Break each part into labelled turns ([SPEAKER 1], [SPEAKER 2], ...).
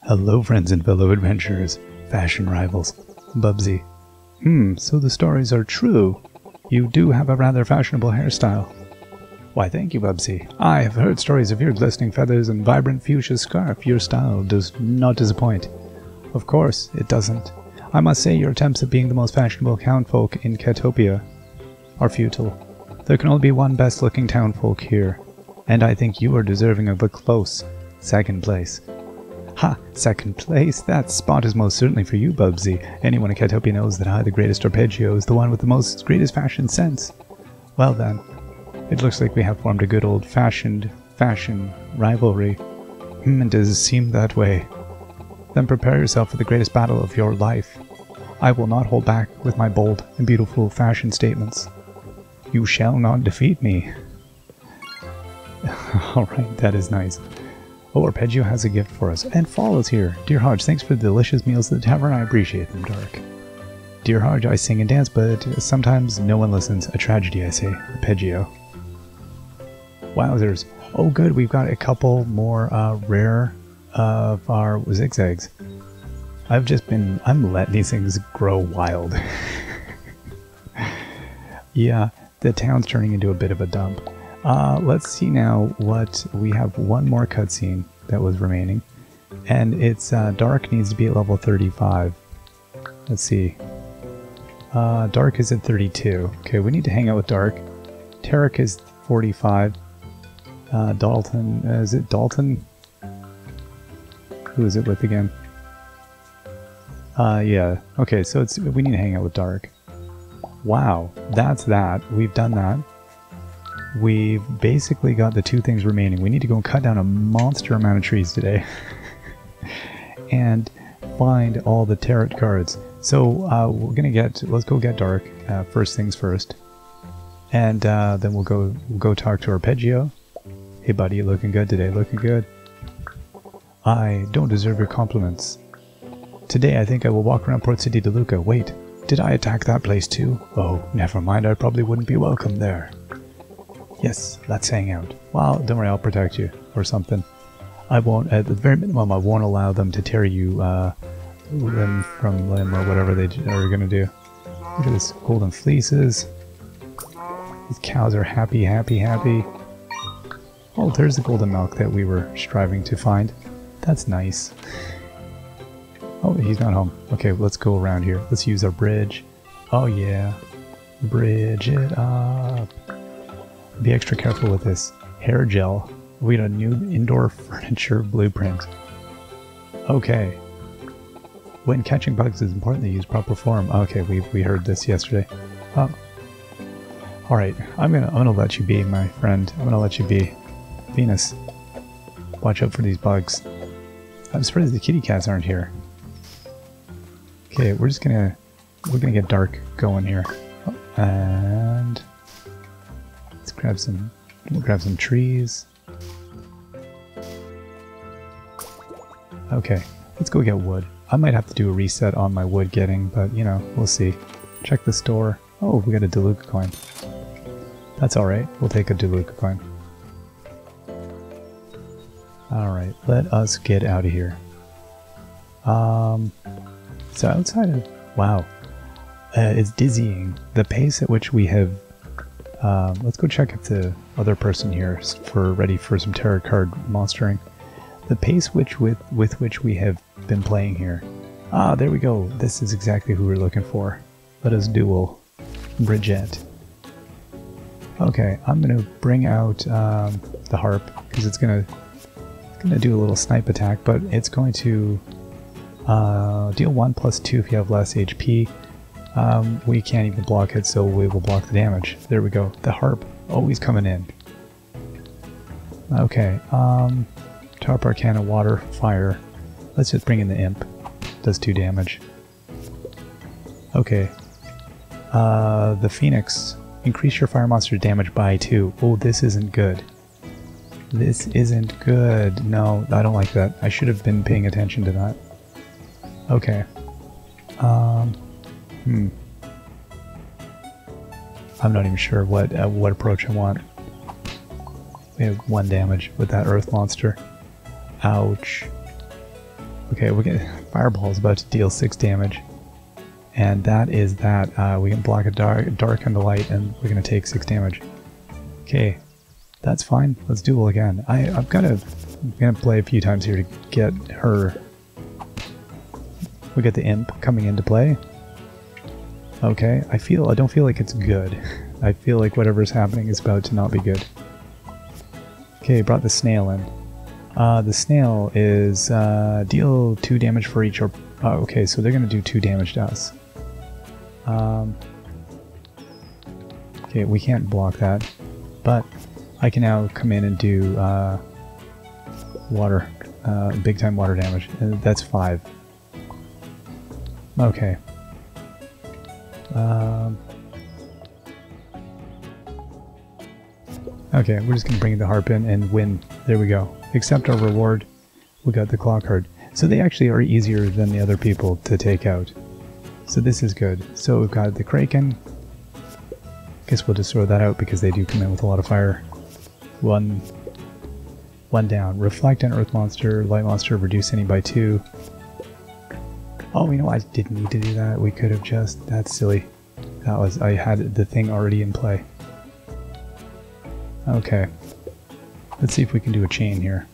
[SPEAKER 1] Hello friends and fellow adventurers, fashion rivals, Bubsy. So the stories are true. You do have a rather fashionable hairstyle. Why thank you, Bubsy. I have heard stories of your glistening feathers and vibrant fuchsia scarf. Your style does not disappoint. Of course, it doesn't. I must say your attempts at being the most fashionable townfolk in Catopia are futile. There can only be one best-looking townfolk here, and I think you are deserving of a close second place. Ha! Second place? That spot is most certainly for you, Bubsy. Anyone in Catopia knows that I, the greatest arpeggio, is the one with the greatest fashion sense. Well then, it looks like we have formed a good old-fashioned fashion rivalry. It does seem that way. Then prepare yourself for the greatest battle of your life. I will not hold back with my bold and beautiful fashion statements. You shall not defeat me. Alright, that is nice. Oh, Arpeggio has a gift for us. And Fall is here. Dear Hodge, thanks for the delicious meals at the tavern. I appreciate them, Dark. Dear Hodge, I sing and dance, but sometimes no one listens. A tragedy, I say. Arpeggio. Wowzers. Oh, good. We've got a couple more rare of our zigzags. I'm letting these things grow wild. Yeah, the town's turning into a bit of a dump. Let's see now what we have. One more cutscene that was remaining, and it's Dark needs to be at level 35. Let's see. Dark is at 32. Okay, we need to hang out with Dark. Tarek is 45. Dalton, is it Dalton? Who is it with again? Yeah. Okay, so we need to hang out with Dark. Wow, that's that. We've done that. We've basically got the two things remaining. We need to go and cut down a monster amount of trees today. And find all the tarot cards. So let's go get Dark, first things first. And then we'll go talk to Arpeggio. Hey buddy, looking good today, looking good. I don't deserve your compliments. Today I think I will walk around Port City DeLuca. Wait, did I attack that place too? Oh, never mind, I probably wouldn't be welcome there. Yes, let's hang out. Well, don't worry, I'll protect you, or something. I won't, at the very minimum, I won't allow them to tear you limb from limb, or whatever they are going to do. Look at this, golden fleeces. These cows are happy, happy, happy. Oh, there's the golden milk that we were striving to find. That's nice. Oh, he's not home. Okay, let's go around here. Let's use our bridge. Oh yeah. Bridge it up. Be extra careful with this. Hair gel. We got a new indoor furniture blueprint. Okay. When catching bugs, it's important to use proper form. Okay, we heard this yesterday. Oh. Alright, I'm gonna let you be, my friend. I'm gonna let you be. Venus. Watch out for these bugs. I'm surprised the kitty cats aren't here. Okay, we're gonna get Dark going here. Oh, and we'll grab some trees. Okay, let's go get wood. I might have to do a reset on my wood getting, but you know, we'll see. Check the store. Oh, we got a DeLuca coin. That's alright, we'll take a DeLuca coin. Alright, let us get out of here. So outside of... Wow. It's dizzying. The pace at which we have... let's go check if the other person here is ready for some tarot card monstering. The pace with which we have been playing here. Ah, there we go. This is exactly who we're looking for. Let us duel Bridget. Okay, I'm going to bring out the harp, because it's going to do a little snipe attack, but it's going to deal 1+2 if you have less HP. We can't even block it, so we will block the damage. There we go. The harp always coming in. Okay, top arcana, water, fire. Let's just bring in the imp. Does 2 damage. Okay. The phoenix. Increase your fire monster damage by 2. Oh, this isn't good. This isn't good. No, I don't like that. I should have been paying attention to that. Okay. I'm not even sure what approach I want. We have 1 damage with that earth monster. Ouch. Okay, we get Fireball's about to deal 6 damage. And that is that. We can block a dark and the light, and we're going to take 6 damage. Okay, that's fine. Let's duel again. I'm going to play a few times here to get her. We get the imp coming into play. Okay, I don't feel like it's good. I feel like whatever's happening is about to not be good. Okay, brought the snail in. The snail is deal 2 damage for each. Okay, so they're going to do 2 damage to us. Okay, we can't block that, but I can now come in and do water, big time water damage. That's 5. Okay. Okay, we're just going to bring the harp in and win. There we go. Accept our reward. We got the claw card. So they actually are easier than the other people to take out. So this is good. So we've got the Kraken. Guess we'll just throw that out because they do come in with a lot of fire. One down. Reflect on Earth Monster, Light Monster, reduce any by 2. Oh, you know, I didn't need to do that. We could have just... That's silly. I had the thing already in play. Okay. Let's see if we can do a chain here.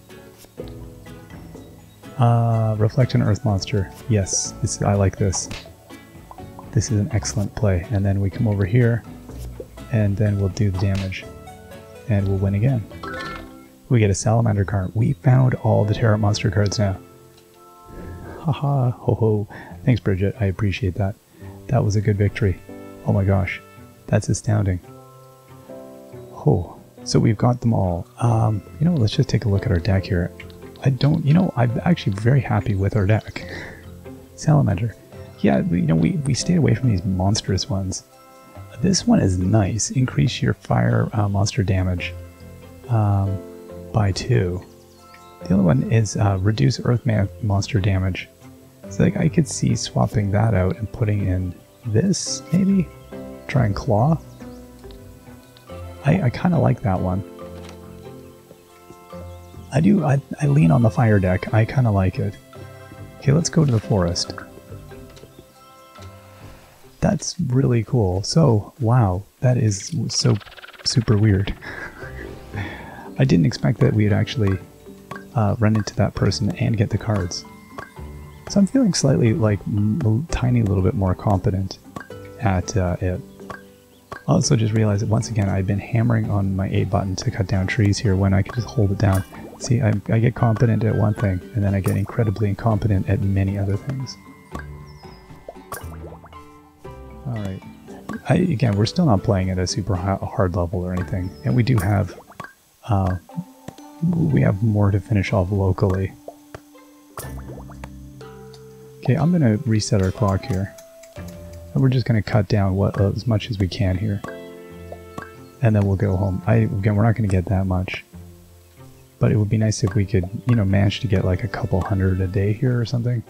[SPEAKER 1] Reflect on Earth Monster. Yes, I like this. This is an excellent play. And then we come over here, and then we'll do the damage. And we'll win again. We get a Salamander card. We found all the Terra Monster cards now. Haha, ho ho. Thanks, Bridget. I appreciate that. That was a good victory. Oh my gosh. That's astounding. Oh, so we've got them all. You know, let's just take a look at our deck here. I'm actually very happy with our deck. Salamander. Yeah, we stayed away from these monstrous ones. This one is nice. Increase your fire monster damage by 2. The other one is reduce earth monster damage. So like I could see swapping that out and putting in this, maybe? Try and claw. I kind of like that one. I lean on the fire deck. I kind of like it. Okay, let's go to the forest. That's really cool. So, wow, that is so super weird. I didn't expect that we'd actually run into that person and get the cards. So I'm feeling slightly, like, tiny little bit more competent at it. Also just realized that once again I've been hammering on my A button to cut down trees here when I can just hold it down. See, I get competent at one thing, and then I get incredibly incompetent at many other things. Alright. Again, we're still not playing at a super hard level or anything, and we do have more to finish off locally. Okay, I'm going to reset our clock here. And we're just going to cut down as much as we can here. And then we'll go home. Again, we're not going to get that much. But it would be nice if we could, you know, manage to get like a couple hundred a day here or something.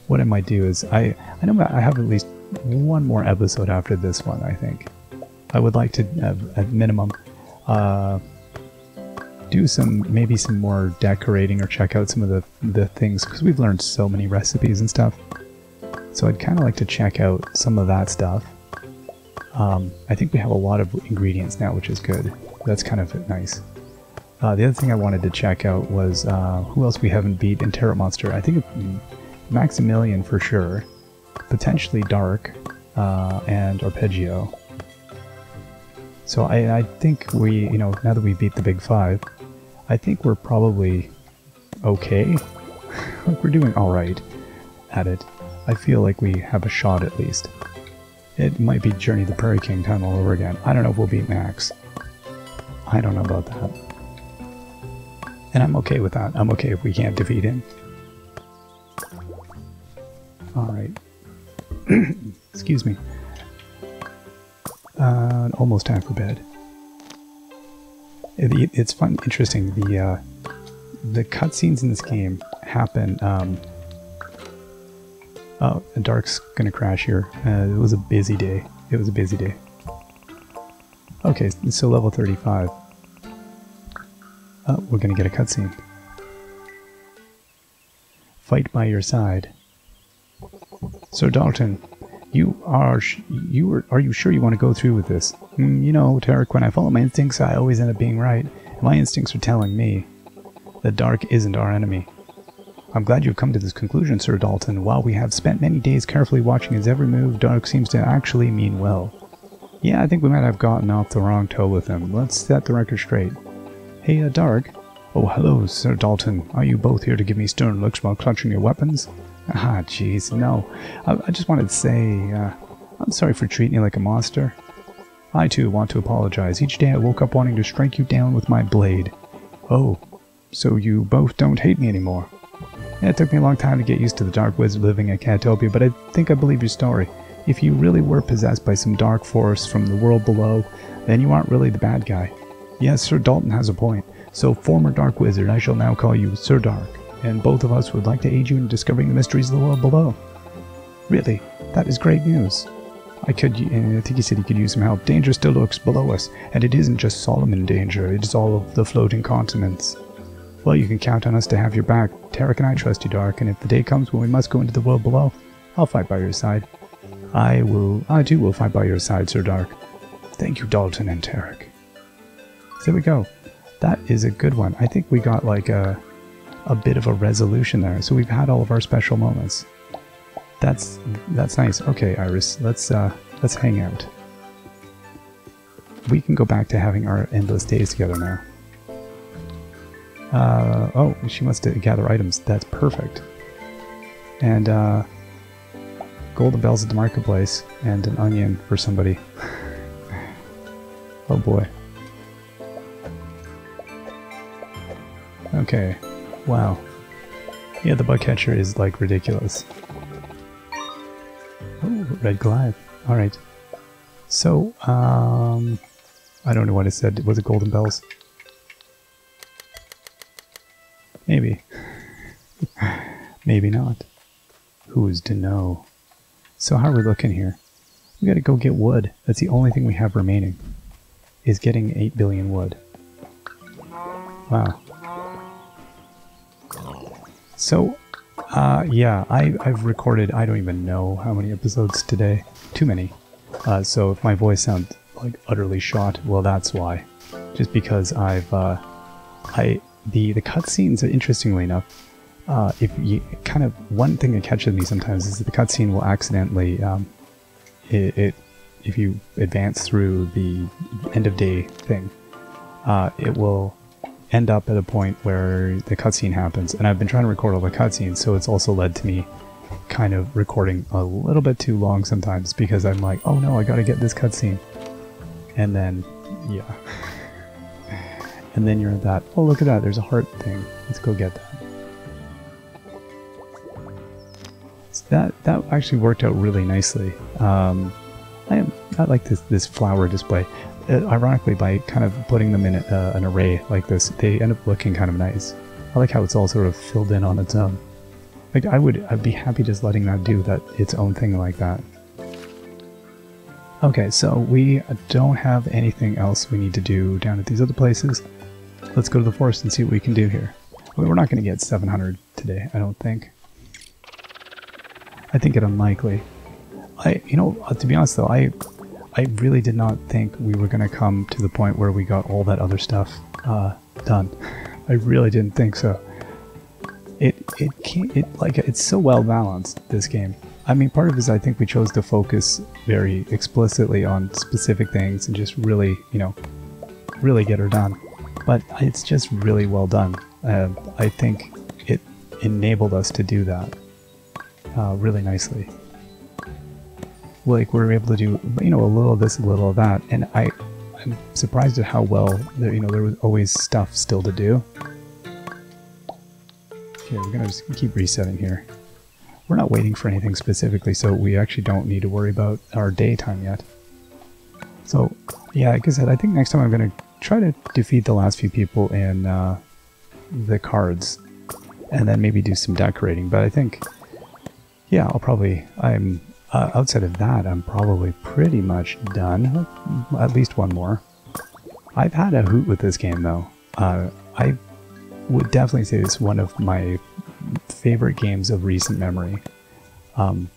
[SPEAKER 1] What I might do is, I know I have at least one more episode after this one, I think. I would like to, at minimum, do maybe some more decorating or check out some of the things, because we've learned so many recipes and stuff. So I'd kind of like to check out some of that stuff. I think we have a lot of ingredients now, which is good. That's kind of nice. The other thing I wanted to check out was who else we haven't beat in Terra Monster. I think Maximilian for sure, potentially Dark, and Arpeggio. So I think we, now that we beat the big 5, I think we're probably okay. Like we're doing alright at it. I feel like we have a shot at least. It might be Journey to the Prairie King time all over again. I don't know if we'll beat Max. I don't know about that. And I'm okay with that. I'm okay if we can't defeat him. Alright. Excuse me. Almost time for bed. It's fun, interesting. The cutscenes in this game happen. Oh, Dark's gonna crash here. It was a busy day. It was a busy day. Okay, so level 35. Oh, we're gonna get a cutscene. fight by your side. Sir Dalton, are you sure you want to go through with this? You know, Tarek, when I follow my instincts, I always end up being right. And my instincts are telling me that Dark isn't our enemy. I'm glad you've come to this conclusion, Sir Dalton. While we have spent many days carefully watching his every move, Dark seems to actually mean well. Yeah, I think we might have gotten off the wrong toe with him. Let's set the record straight. Hey, Dark. Oh, hello, Sir Dalton. Are you both here to give me stern looks while clutching your weapons? Ah, jeez, no. I just wanted to say, I'm sorry for treating you like a monster. I, too, want to apologize. Each day I woke up wanting to strike you down with my blade. Oh, so you both don't hate me anymore. Yeah, it took me a long time to get used to the Dark Wizard living at Catopia, but I think I believe your story. If you really were possessed by some dark force from the world below, then you aren't really the bad guy. Yes, Sir Dalton has a point. So, former Dark Wizard, I shall now call you Sir Dark, and both of us would like to aid you in discovering the mysteries of the world below. Really? That is great news. I think you said you could use some help. Danger still lurks below us, and it isn't just Solomon danger, it is all of the floating continents. Well, you can count on us to have your back. Tarek and I trust you, Dark, and if the day comes when we must go into the world below, I'll fight by your side. I too will fight by your side, Sir Dark. Thank you, Dalton and Tarek. So there we go. That is a good one. I think we got like a bit of a resolution there. So we've had all of our special moments. That's nice. Okay, Iris, let's hang out. We can go back to having our endless days together now. Oh, she wants to gather items. That's perfect. And golden bells at the marketplace and an onion for somebody. Oh boy. Okay. Wow. Yeah, the bug catcher is like ridiculous. Oh, red Goliath. Alright. So, I don't know what it said. Was it golden bells? Maybe. Maybe not. Who's to know? So how are we looking here? We gotta go get wood. That's the only thing we have remaining. Is getting 8 billion wood. Wow. So, yeah, I've recorded, I don't even know how many episodes today. Too many. So if my voice sounds like utterly shot, well that's why. Just because I've, the cutscenes, interestingly enough, if you kind of, one thing that catches me sometimes is that the cutscene will accidentally, if you advance through the end of day thing, it will end up at a point where the cutscene happens. And I've been trying to record all the cutscenes, so it's also led to me kind of recording a little bit too long sometimes because I'm like, oh no, I gotta get this cutscene. And then, yeah. And then you're at that, oh look at that, there's a heart thing. Let's go get that. So that actually worked out really nicely. I like this flower display. Ironically, by kind of putting them in an array like this, they end up looking kind of nice. I like how it's all sort of filled in on its own. Like I'd be happy just letting that do its own thing like that. Okay, so we don't have anything else we need to do down at these other places. Let's go to the forest and see what we can do here. I mean, we're not going to get 700 today, I don't think. I think it unlikely. To be honest though, I really did not think we were going to come to the point where we got all that other stuff done. I really didn't think so. It's so well balanced, this game. I mean, part of it is I think we chose to focus very explicitly on specific things and just really, really get her done. But it's just really well done. I think it enabled us to do that really nicely. Like, we were able to do, a little of this, a little of that, and I'm surprised at how well, there was always stuff still to do. Okay, we're gonna just keep resetting here. We're not waiting for anything specifically, so we actually don't need to worry about our daytime yet. So, yeah, like I said, I think next time I'm gonna try to defeat the last few people in the cards, and then maybe do some decorating, but I think, yeah, outside of that, I'm probably pretty much done. At least one more. I've had a hoot with this game, though. I would definitely say it's one of my favorite games of recent memory. I'm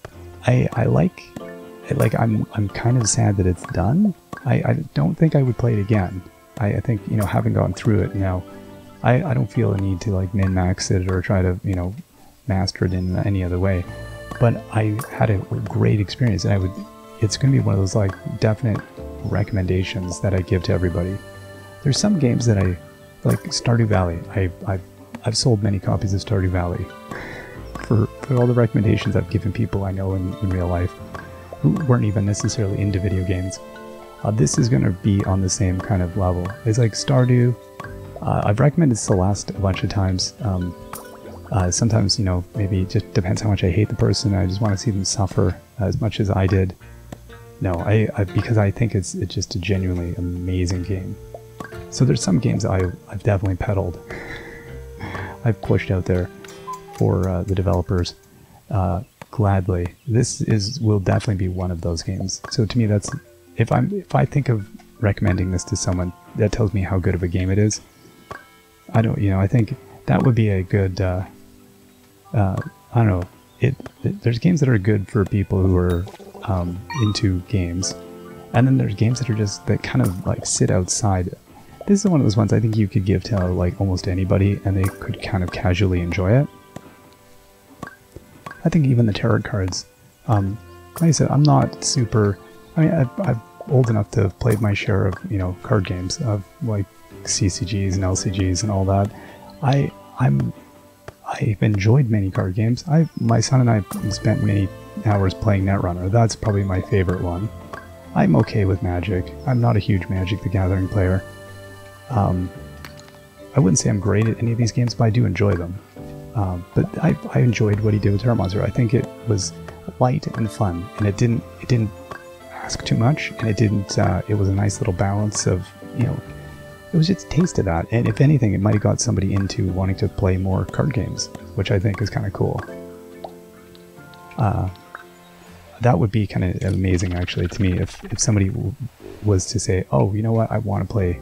[SPEAKER 1] kind of sad that it's done. I don't think I would play it again. I think, you know, having gone through it now, I don't feel a need to like min-max it or try to, you know, master it in any other way. But I had a great experience, and it's going to be one of those like definite recommendations that I give to everybody. There's some games that I like. Stardew Valley. I've sold many copies of Stardew Valley for all the recommendations I've given people I know in real life who weren't even necessarily into video games. This is going to be on the same kind of level. It's like Stardew. I've recommended Celeste a bunch of times. Sometimes, you know, maybe it just depends how much I hate the person. I just want to see them suffer as much as I did. No, because I think it's just a genuinely amazing game. So there's some games I've definitely peddled. I've pushed out there for the developers gladly. This will definitely be one of those games. So to me, that's if I think of recommending this to someone, that tells me how good of a game it is. I think that would be a good. I don't know. There's games that are good for people who are into games, and then there's games that kind of like sit outside. This is one of those ones I think you could give to like almost anybody, and they could kind of casually enjoy it. I think even the tarot cards. Like I said, I'm not super. I mean, I'm old enough to have played my share of, you know, card games of like CCGs and LCGs and all that. I've enjoyed many card games. My son and I spent many hours playing Netrunner. That's probably my favorite one. I'm okay with Magic. I'm not a huge Magic the Gathering player. I wouldn't say I'm great at any of these games, but I do enjoy them. But I enjoyed what he did with Terra Monster. I think it was light and fun, and it didn't ask too much, and it was a nice little balance of, you know, it was just a taste of that. And if anything, it might have got somebody into wanting to play more card games, which I think is kind of cool. That would be kind of amazing, actually, to me, if somebody was to say, oh, you know what, I want to play,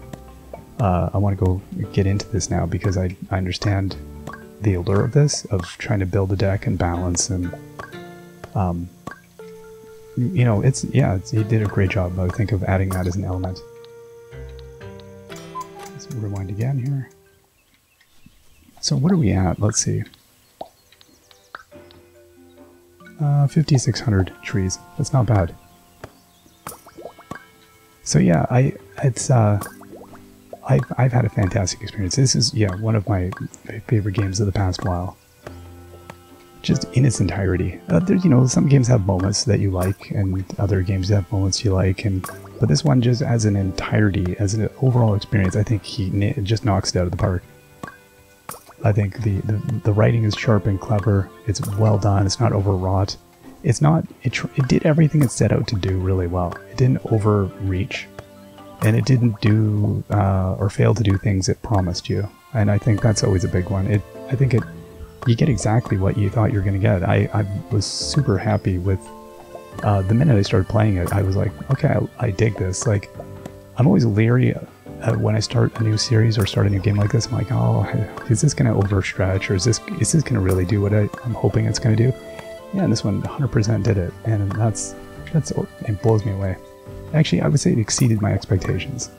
[SPEAKER 1] I want to go get into this now because I understand the allure of this, of trying to build a deck and balance, and you know, he did a great job, I think, of adding that as an element. Let's rewind again here. So what are we at? Let's see. 5,600 trees. That's not bad. So yeah, I've had a fantastic experience. This is, yeah, one of my favorite games of the past while. Just in its entirety. There's, you know, some games have moments that you like, and other games have moments you like, but this one, just as an entirety, as an overall experience, I think he just knocks it out of the park. I think the writing is sharp and clever. It's well done. It's not overwrought. It did everything it set out to do really well. It didn't overreach, and it didn't do or fail to do things it promised you. And I think that's always a big one. You get exactly what you thought you were going to get. I was super happy with the minute I started playing it. I was like, okay, I dig this. Like, I'm always leery when I start a new series or start a new game like this. I'm like, oh, is this going to overstretch, or is this going to really do what I'm hoping it's going to do? Yeah, and this one 100% did it, and it blows me away. Actually, I would say it exceeded my expectations.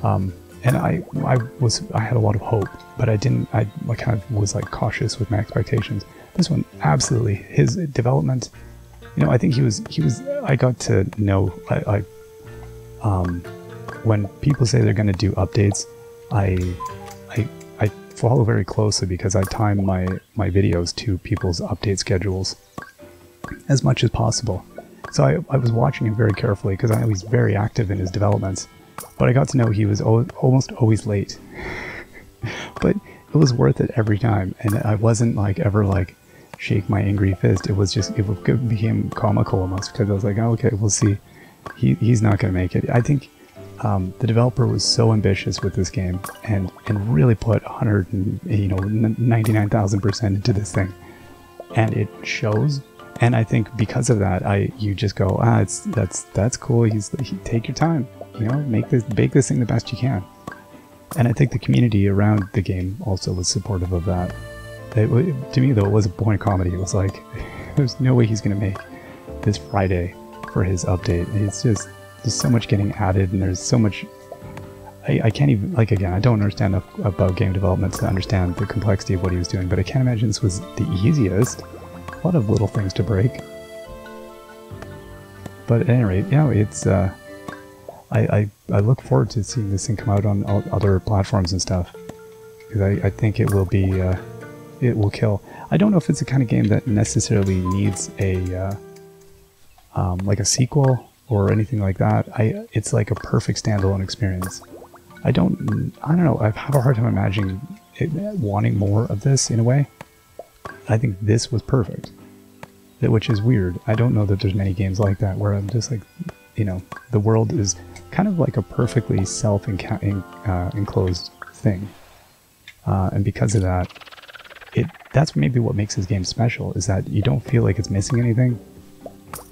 [SPEAKER 1] And I had a lot of hope, but I kind of was like cautious with my expectations. This one, absolutely, his development, you know, I think I got to know, when people say they're going to do updates, I follow very closely because I time my videos to people's update schedules as much as possible. So I was watching him very carefully because I know he's very active in his developments. But I got to know he was almost always late. But it was worth it every time, and I wasn't like ever like shake my angry fist. It became comical almost, because I was like, oh, okay, we'll see. He's not going to make it. I think the developer was so ambitious with this game and really put 99,000% into this thing, and it shows. And I think because of that, you just go, that's cool. Take your time. You know, make this thing the best you can. And I think the community around the game also was supportive of that. to me though, it was a point of comedy. It was like, there's no way he's gonna make this Friday for his update. It's just, there's so much getting added, and there's so much. I can't even, like, again, I don't understand enough about game development to understand the complexity of what he was doing, but I can't imagine this was the easiest. A lot of little things to break. But at any rate, yeah, it's, I look forward to seeing this thing come out on other platforms and stuff. Because I think it will be, it will kill. I don't know if it's the kind of game that necessarily needs a, like a sequel or anything like that. It's like a perfect standalone experience. I don't know, I have a hard time imagining wanting more of this in a way. I think this was perfect. Which is weird. I don't know that there's many games like that where I'm just like, you know, the world is kind of like a perfectly self-enclosed thing. And because of that, that's maybe what makes this game special, is that you don't feel like it's missing anything.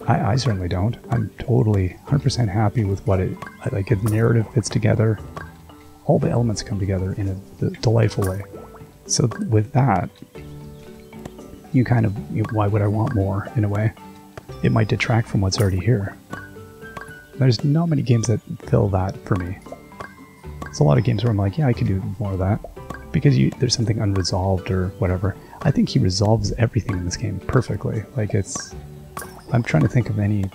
[SPEAKER 1] I certainly don't. I'm totally 100% happy with what like the narrative fits together. All the elements come together in a delightful way. So with that, you kind of, why would I want more, in a way? It might detract from what's already here. There's not many games that fill that for me. There's a lot of games where I'm like, yeah, I could do more of that. Because there's something unresolved or whatever. I think he resolves everything in this game perfectly. Like, I'm trying to think of any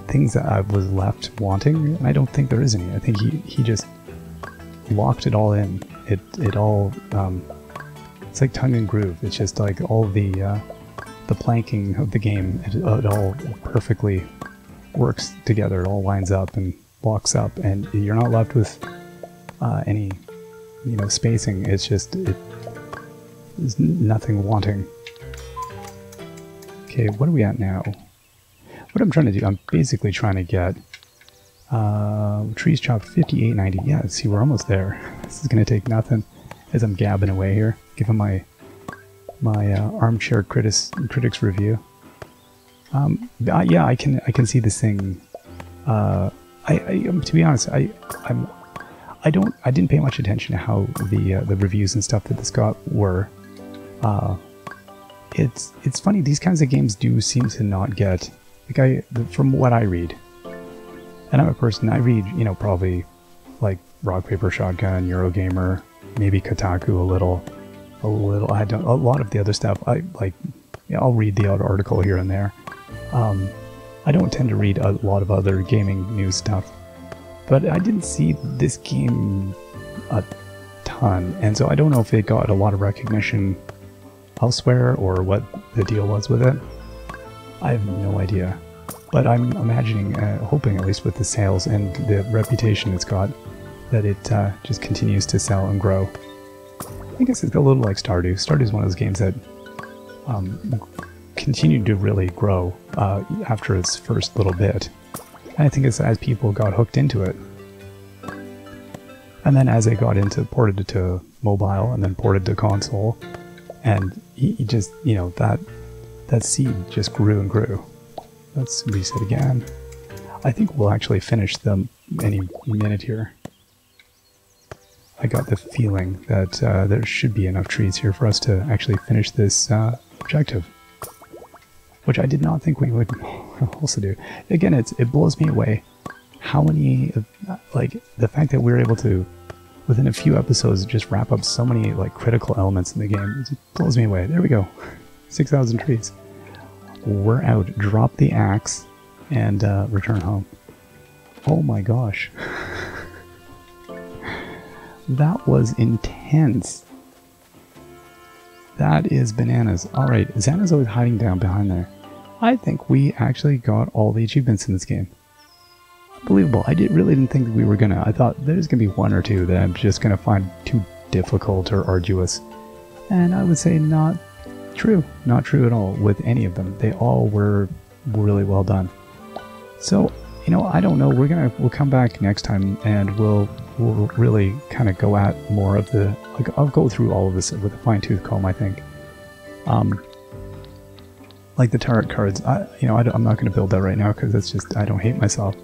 [SPEAKER 1] things that I was left wanting, and I don't think there is any. I think he just locked it all in. It all, it's like tongue and groove. It's just like all the planking of the game, it all perfectly works together. It all lines up and locks up, and you're not left with any, you know, spacing. It's just, there's nothing wanting. Okay, what are we at now? What I'm trying to do, I'm basically trying to get trees chopped 5890. Yeah, see, we're almost there. This is going to take nothing as I'm gabbing away here, giving my armchair critics review. Yeah, I can see this thing. To be honest, I didn't pay much attention to how the reviews and stuff that this got were. It's funny, these kinds of games do seem to not get, like, from what I read, and I'm a person, I read, you know, probably like Rock Paper Shotgun, Eurogamer, maybe Kotaku a little. I don't, a lot of the other stuff. I'll read the odd article here and there. I don't tend to read a lot of other gaming news stuff, but I didn't see this game a ton, and so I don't know if it got a lot of recognition elsewhere or what the deal was with it. I have no idea, but I'm imagining, hoping at least with the sales and the reputation it's got, that it just continues to sell and grow. I guess it's a little like Stardew. Stardew is one of those games that continued to really grow after its first little bit. And I think it's as people got hooked into it. And then as it got ported to mobile and then ported to console, and you just, you know, that seed just grew and grew. Let's reset again. I think we'll actually finish them any minute here. I got the feeling that there should be enough trees here for us to actually finish this objective, which I did not think we would also do. Again, it blows me away how many, like, the fact that we're able to, within a few episodes, just wrap up so many, like, critical elements in the game. It blows me away. There we go. 6,000 trees. We're out. Drop the axe and return home. Oh my gosh. That was intense. That is bananas. Alright, Xana's always hiding down behind there. I think we actually got all the achievements in this game. Unbelievable. I really didn't think that we were gonna. I thought there's gonna be one or two that I'm just gonna find too difficult or arduous. And I would say not true. Not true at all with any of them. They all were really well done. So, you know, I don't know. We'll come back next time and we'll really kind of go at more of the, like, I'll go through all of this with a fine-tooth comb, I think. Like the tarot cards, I'm not going to build that right now because it's just, I don't hate myself.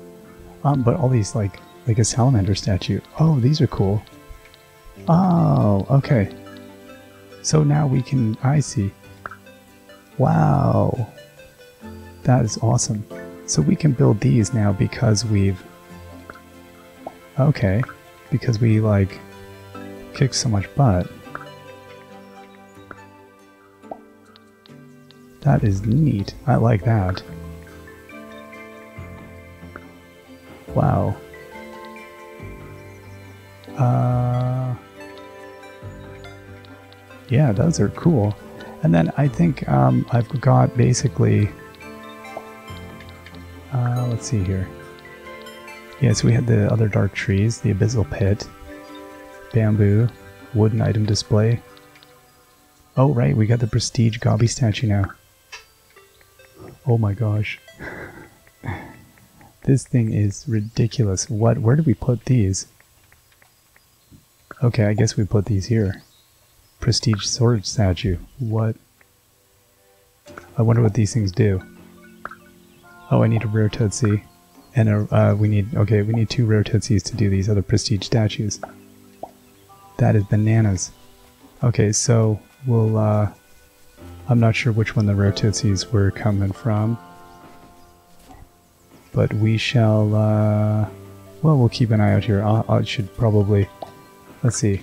[SPEAKER 1] But all these, like a salamander statue. Oh, these are cool. Oh, okay. So now we can... I see. Wow. That is awesome. So we can build these now because we've... Okay. Because we, like, kicked so much butt. That is neat. I like that. Wow. Yeah, those are cool. And then I think I've got basically... let's see here. Yeah, so we had the other dark trees, the abyssal pit, bamboo, wooden item display. Oh, right, we got the prestige Gobby statue now. Oh my gosh. This thing is ridiculous. Where did we put these? Okay, I guess we put these here. Prestige sword statue. What? I wonder what these things do. Oh, I need a rare tootsie. And we need 2 rare tootsies to do these other prestige statues. That is bananas. Okay, so we'll, I'm not sure which one the rare tootsies were coming from. But we shall, well, we'll keep an eye out here. I should probably, let's see.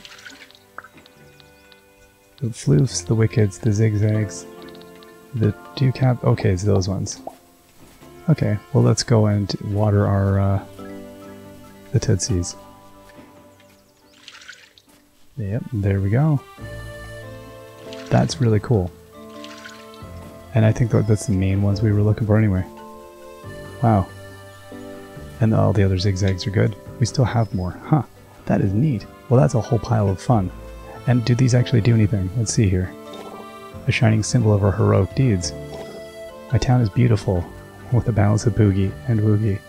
[SPEAKER 1] The floofs, the wickeds, the zigzags, the dewcap. Okay, it's those ones. Okay, well let's go and water our, the tootsies. Yep, there we go. That's really cool. And I think that's the main ones we were looking for anyway. Wow. And all the other zigzags are good. We still have more. Huh. That is neat. Well, that's a whole pile of fun. And do these actually do anything? Let's see here. A shining symbol of our heroic deeds. My town is beautiful, with a balance of boogie and woogie.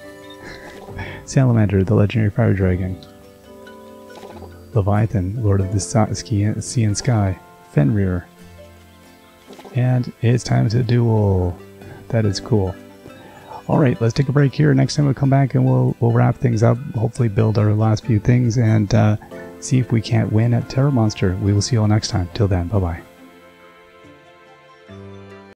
[SPEAKER 1] Salamander, the legendary fire dragon. Leviathan, lord of the sea and sky. Fenrir. And it's time to duel. That is cool. Alright, let's take a break here. Next time we'll come back and we'll wrap things up. Hopefully build our last few things and see if we can't win at Terror Monster. We will see you all next time. Till then, bye-bye.